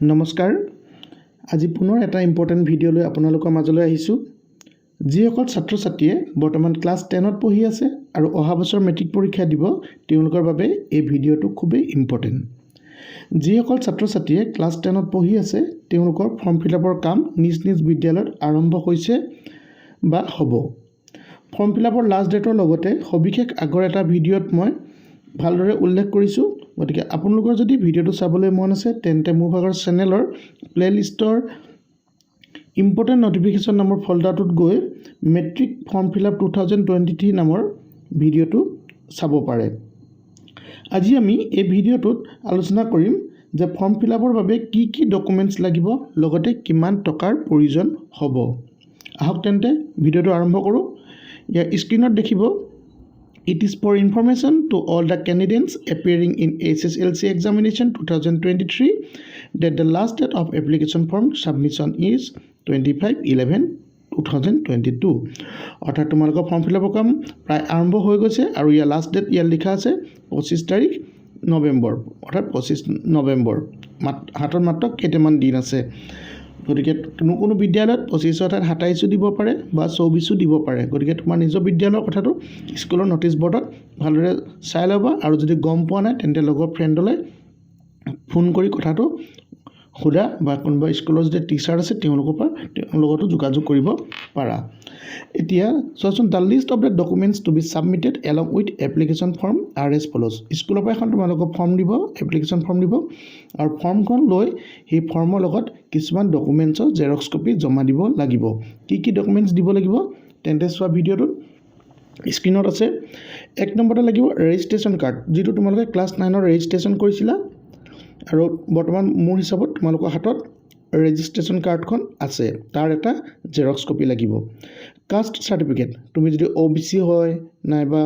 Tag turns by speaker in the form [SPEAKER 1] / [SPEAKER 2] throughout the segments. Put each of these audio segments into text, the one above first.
[SPEAKER 1] নমস্কাৰ আজি পুনৰ এটা ইম্পৰ্টেণ্ট ভিডিঅ' লৈ আপোনালোকৰ মাজলৈ আহিছোঁ যিসকল ছাত্ৰ ছাত্ৰীয়ে বৰ্তমান ক্লাছ 10ত পঢ়ি আছে আৰু অহা বছৰ মেট্ৰিক পৰীক্ষা দিব তেওঁলোকৰ বাবে এই ভিডিঅ'টো খুবেই ইম্পৰ্টেণ্ট যিসকল ছাত্ৰ ছাত্ৰীয়ে ক্লাছ 10ত পঢ়ি আছে তেওঁলোকৰ ফৰ্ম ফিলআপৰ কাম নিজ নিজ বিদ্যালয়ত আৰম্ভ হৈছে বা হ'ব ফৰ্ম ফিলআপৰ লাষ্ট ডেটৰ লগতে সবিশেষ আগৰ এটা ভিডিঅ'ত মই ভালদৰে উল্লেখ কৰিছোঁ গতিকে আপোনালোকৰ যদি ভিডিঅ'টো চাবলৈ মন আছে তেন্তে মোৰ ভাগৰ চেনেলৰ প্লেলিষ্টৰ ইম্পৰ্টেণ্ট নটিফিকেশ্যন নামৰ ফল্ডাৰটোত গৈ মেট্ৰিক ফৰ্ম ফিলআপ 2023 নামৰ ভিডিঅ'টো চাব পাৰে আজি আমি এই ভিডিঅ'টোত আলোচনা কৰিম যে ফৰ্ম ফিলআপৰ বাবে কি কি ডকুমেণ্টছ লাগিব লগতে কিমান টকাৰ প্ৰয়োজন হ'ব আহক তেন্তে ভিডিঅ'টো আৰম্ভ কৰোঁ ইয়াৰ স্ক্ৰীনত দেখিব It is for information to all the candidates appearing in SSLC examination 2023 that the last date of application form submission is 25/11/2022 অৰ্থাৎ তোমালোকৰ ফৰ্ম ফিলআপৰ কাম প্ৰায় আৰম্ভ হৈ গৈছে আৰু ইয়াৰ লাষ্ট ডেট ইয়াত লিখা আছে 25 তাৰিখ নৱেম্বৰ অৰ্থাৎ 25 নৱেম্বৰ হাতত মাত্ৰ কেইটামান দিন আছে গতিকে কোনো বিদ্যালয়ত 25 অৰ্থাৎ 27 দিব পাৰে বা 24 দিব পাৰে গতিকে তোমাৰ নিজৰ বিদ্যালয়ৰ কথাটো স্কুলৰ নটিচ বৰ্ডত ভালদৰে চাই ল'বা আৰু যদি গম পোৱা নাই তেন্তে লগৰ ফ্ৰেণ্ডলৈ ফোন কৰি কথাটো সোধা বা কোনোবা স্কুলৰ যদি টিচাৰ আছে তেওঁলোকৰ লগতো যোগাযোগ কৰিব পাৰা এতিয়া চোৱাচোন the list of the documents to be submitted along with application form আৰ এছ ফল'জ স্কুলৰ পৰা এখন তোমালোকক ফৰ্ম দিব এপ্লিকেশ্যন ফৰ্ম দিব আৰু ফৰ্মখন লৈ সেই ফৰ্মৰ লগত কিছুমান ডকুমেণ্টছৰ জেৰক্স কপি জমা দিব লাগিব কি ডকুমেণ্টছ দিব লাগিব তেন্তে চোৱা ভিডিঅ'টোত স্ক্ৰীনত আছে এক নম্বৰতে লাগিব ৰেজিষ্ট্ৰেশ্যন কাৰ্ড যিটো তোমালোকে ক্লাছ 9ৰ ৰেজিষ্ট্ৰেশ্যন কৰিছিলা আৰু বৰ্তমান মোৰ হিচাপত তোমালোকৰ হাতত ৰেজিষ্ট্ৰেশ্যন কাৰ্ডখন আছে তাৰ এটা জেৰক্স কপি লাগিব কাষ্ট চাৰ্টিফিকেট তুমি যদি OBC হয় নাইবা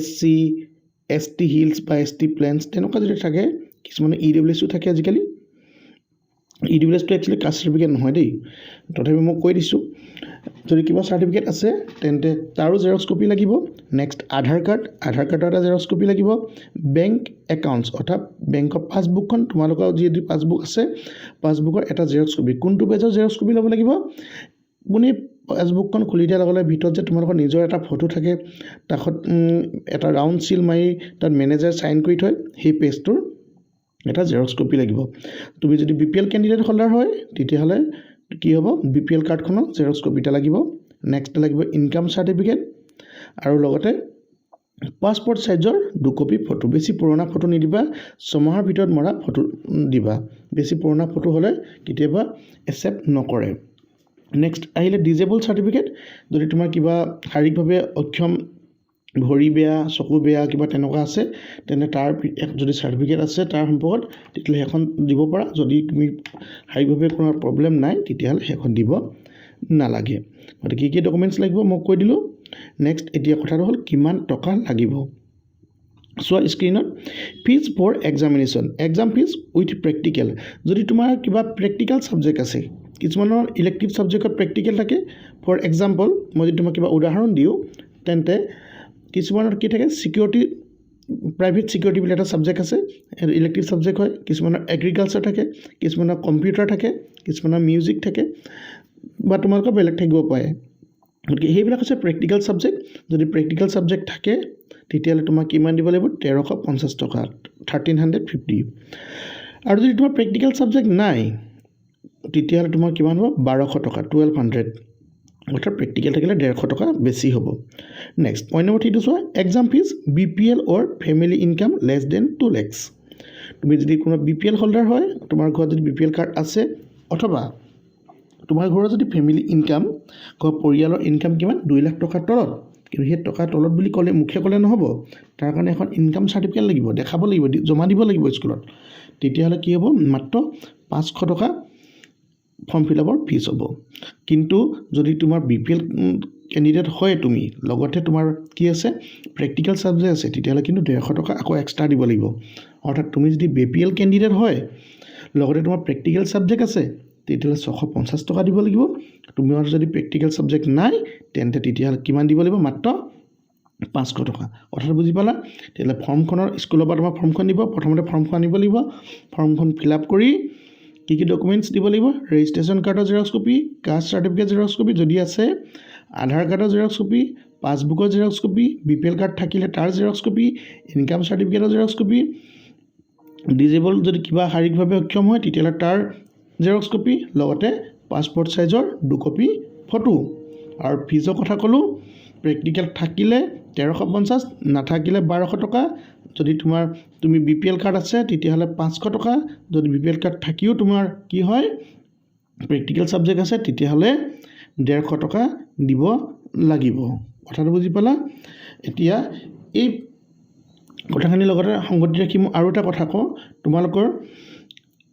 [SPEAKER 1] SC ST হিলছ বা ST প্লেনছ তেনেকুৱা যদি থাকে কিছুমানে EWS থাকে আজিকালি EWSটো একচুৱেলি কাষ্ট চাৰ্টিফিকেট নহয় দেই তথাপি মই কৈ দিছোঁ যদি কিবা চাৰ্টিফিকেট আছে তেন্তে তাৰো জেৰক্স কপি লাগিব নেক্সট আধাৰ কাৰ্ডৰ এটা জেৰক্স কপি লাগিব বেংক একাউণ্টছ অৰ্থাৎ বেংকৰ পাছবুকখন তোমালোকৰ যদি পাছবুক আছে পাছবুকৰ এটা জেৰক্স কপি কোনটো পেজৰ জেৰক্স কপি ল'ব লাগিব আপুনি পাছবুকখন খুলি দিয়াৰ লগে লগে ভিতৰত যে তোমালোকৰ নিজৰ এটা ফটো থাকে তাত এটা ৰাউণ্ড চিল মাৰি তাত মেনেজাৰ চাইন কৰি থয় সেই পেজটোৰ এটা জেৰক্স কপি লাগিব তুমি যদি BPL কেণ্ডিডেট হোল্ডাৰ হয় তেতিয়াহ'লে কি হ'ব BPL কাৰ্ডখনৰ জেৰক্স কপি এটা লাগিব নেক্সট লাগিব ইনকাম চাৰ্টিফিকেট আৰু লগতে পাছপৰ্ট সাইজৰ 2 কপি ফটো বেছি পুৰণা ফটো নিদিবা 6 মাহৰ ভিতৰত মৰা ফটো দিবা বেছি পুৰণা ফটো হ'লে কেতিয়াবা একচেপ্ট নকৰে নেক্সট আহিলে ডিজেবল চাৰ্টিফিকেট যদি তোমাৰ কিবা শাৰীৰিকভাৱে অক্ষম ভৰি বেয়া চকু বেয়া কিবা তেনেকুৱা আছে তেনে তাৰ যদি চাৰ্টিফিকেট আছে তাৰ সম্পৰ্কত তেতিয়াহ'লে সেইখন দিব পাৰা যদি তুমি শাৰীৰিকভাৱে কোনো প্ৰব্লেম নাই তেতিয়াহ'লে সেইখন দিব নালাগে গতিকে কি ডকুমেণ্টছ লাগিব মই কৈ দিলোঁ নেক্সট এতিয়া কথাটো হ'ল কিমান টকা লাগিব চোৱা স্ক্ৰীনত fees for examination exam fees with practical যদি তোমাৰ কিবা প্ৰেক্টিকেল ছাবজেক্ট আছে কিছুমানৰ ইলেক্টিভ ছাবজেক্টত প্ৰেক্টিকেল থাকে ফৰ এক্সাম্পল মই যদি তোমাক কিবা উদাহৰণ দিওঁ তেন্তে কিছুমানৰ কি থাকে চিকিউৰিটি প্ৰাইভেট চিকিউৰিটি বুলি এটা ছাবজেক্ট আছে ইলেক্টিভ ছাবজেক্ট হয় কিছুমানৰ এগ্ৰিকালচাৰ থাকে কিছুমানৰ কম্পিউটাৰ থাকে কিছুমানৰ মিউজিক থাকে বা তোমালোকৰ বেলেগ থাকিব পাৰে গতিকে সেইবিলাক হৈছে প্ৰেক্টিকেল ছাবজেক্ট যদি প্ৰেক্টিকেল ছাবজেক্ট থাকে তেতিয়াহ'লে তোমাক কিমান দিব লাগিব 1350 টকা 1350 আৰু যদি তোমাৰ প্ৰেক্টিকেল ছাবজেক্ট নাই তেতিয়াহ'লে তোমাৰ কিমান হ'ব 1200 টকা 1200 অৰ্থাৎ প্ৰেক্টিকেল থাকিলে 150 টকা বেছি হ'ব নেক্সট পইণ্ট নম্বৰ 3 চোৱা exam fees BPL or family income less than 2 lakhs তুমি যদি কোনো BPL হোল্ডাৰ হয় তোমাৰ ঘৰত যদি BPL কাৰ্ড আছে অথবা তোমাৰ ঘৰৰ যদি ফেমিলি ইনকাম ঘৰ পৰিয়ালৰ ইনকাম কিমান 2 লাখ টকাৰ তলত কিন্তু সেই টকাৰ তলত বুলি ক'লে মুখে ক'লে নহ'ব তাৰ কাৰণে এখন ইনকাম চাৰ্টিফিকেট লাগিব দেখাব লাগিব জমা দিব লাগিব স্কুলত তেতিয়াহ'লে কি হ'ব মাত্ৰ 500 টকা ফৰ্ম ফিলআপৰ ফিজ হ'ব কিন্তু যদি তোমাৰ BPL কেণ্ডিডেট হয় তুমি লগতে তোমাৰ কি আছে প্ৰেক্টিকেল ছাবজেক্ট আছে তেতিয়াহ'লে কিন্তু 150 টকা আকৌ এক্সট্ৰা দিব লাগিব অৰ্থাৎ তুমি যদি BPL কেণ্ডিডেট হয় লগতে তোমাৰ প্ৰেক্টিকেল ছাবজেক্ট আছে তেতিয়াহ'লে 650 টকা দিব লাগিব তোমাৰ যদি প্ৰেক্টিকেল ছাবজেক্ট নাই তেন্তে তেতিয়াহ'লে কিমান দিব লাগিব মাত্ৰ 500 টকা অৰ্থাৎ বুজি পালা তেতিয়াহ'লে ফৰ্মখনৰ স্কুলৰ পৰা তোমাৰ ফৰ্মখন দিব প্ৰথমতে ফৰ্মখন আনিব লাগিব ফৰ্মখন ফিল আপ কৰি কি ডকুমেণ্টছ দিব লাগিব ৰেজিষ্ট্ৰেশ্যন কাৰ্ডৰ xerox copy caste certificate xerox copy যদি আছে আধাৰ কাৰ্ডৰ জেৰক্স কপি পাছবুকৰ জেৰক্স কপি BPL কাৰ্ড থাকিলে তাৰ জেৰক্স কপি ইনকাম চাৰ্টিফিকেটৰ জেৰক্স কপি ডিজেবল যদি কিবা শাৰীৰিকভাৱে অক্ষম হয় তেতিয়াহ'লে তাৰ জেৰক্স কপি লগতে পাছপৰ্ট সাইজৰ 2 কপি ফটো আৰু ফিজৰ কথা ক'লোঁ প্ৰেক্টিকেল থাকিলে 1350 নাথাকিলে 1200 টকা যদি তুমি BPL কাৰ্ড আছে তেতিয়াহ'লে 500 টকা যদি BPL কাৰ্ড থাকিও তোমাৰ কি হয় প্ৰেক্টিকেল সাবজেক্ট আছে তেতিয়াহ'লে 150 টকা দিব লাগিব কথাটো বুজি পালা এতিয়া এই কথাখিনিৰ লগতে সংগতি ৰাখি মই আৰু এটা কথা কওঁ তোমালোকৰ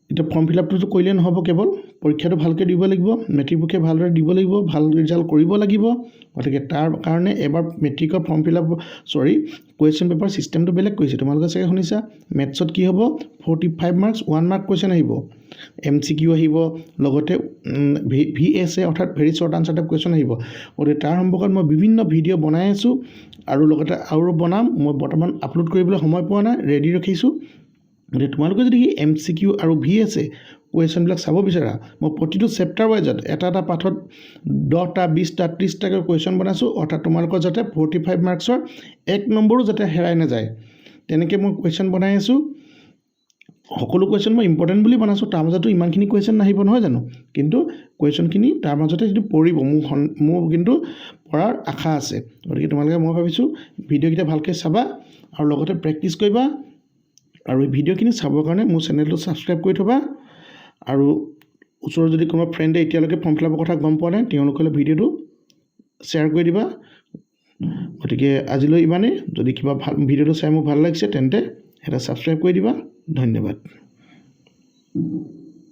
[SPEAKER 1] এতিয়া ফৰ্ম ফিলআপটো কৰিলে নহ'ব কেৱল পৰীক্ষাটো ভালকৈ দিব লাগিব মেট্ৰিক পৰীক্ষা ভালদৰে দিব লাগিব ভাল ৰিজাল্ট কৰিব লাগিব গতিকে তাৰ কাৰণে এবাৰ মেট্ৰিকৰ ফৰ্ম ফিলআপ কুৱেশ্যন পেপাৰ চিষ্টেমটো বেলেগ কৰিছে তোমালোকে চাগে শুনিছা মেথছত কি হ'ব 45 মাৰ্কছ 1 মাৰ্ক কুৱেশ্যন আহিব MCQ আহিব লগতে VSA অৰ্থাৎ very short answer type question আহিব গতিকে তাৰ সম্পৰ্কত মই বিভিন্ন ভিডিঅ' বনাই আছোঁ আৰু লগতে আৰু বনাম মই বৰ্তমান আপলোড কৰিবলৈ সময় পোৱা নাই ৰেডি ৰাখিছোঁ গতিকে তোমালোকে যদি MCQ আৰু VSA কুৱেশ্যনবিলাক চাব বিচাৰা মই প্ৰতিটো চেপ্টাৰ ৱাইজত এটা পাঠত 10টা 20টা 30টাকৈ কুৱেশ্যন বনাইছোঁ অৰ্থাৎ তোমালোকৰ যাতে 45 মাৰ্কছৰ 1 নম্বৰো যাতে হেৰাই নাযায় তেনেকৈ মই কুৱেশ্যন বনাই আছোঁ সকলো কুৱেশ্যন মই ইম্পৰ্টেণ্ট বুলি বনাইছোঁ তাৰ মাজতো ইমানখিনি কুৱেশ্যন নাহিব নহয় জানো কিন্তু কুৱেশ্যনখিনি তাৰ মাজতে যদি পৰিব মোৰ কিন্তু পঢ়াৰ আশা আছে গতিকে তোমালোকে মই ভাবিছোঁ ভিডিঅ'কেইটা ভালকৈ চাবা আৰু লগতে প্ৰেক্টিছ কৰিবা আৰু এই ভিডিঅ'খিনি চাবৰ কাৰণে মোৰ চেনেলটো ছাবস্ক্ৰাইব কৰি থবা আৰু ওচৰৰ যদি কোনোবা ফ্ৰেণ্ডে এতিয়ালৈকে ফৰ্ম ফিলআপৰ কথা গম পোৱা নাই তেওঁলোকলৈ ভিডিঅ'টো শ্বেয়াৰ কৰি দিবা গতিকে আজিলৈ ইমানেই যদি কিবা ভাল ভিডিঅ'টো চাই মোৰ ভাল লাগিছে তেন্তে এটা ছাবস্ক্ৰাইব কৰি দিবা ধন্যবাদ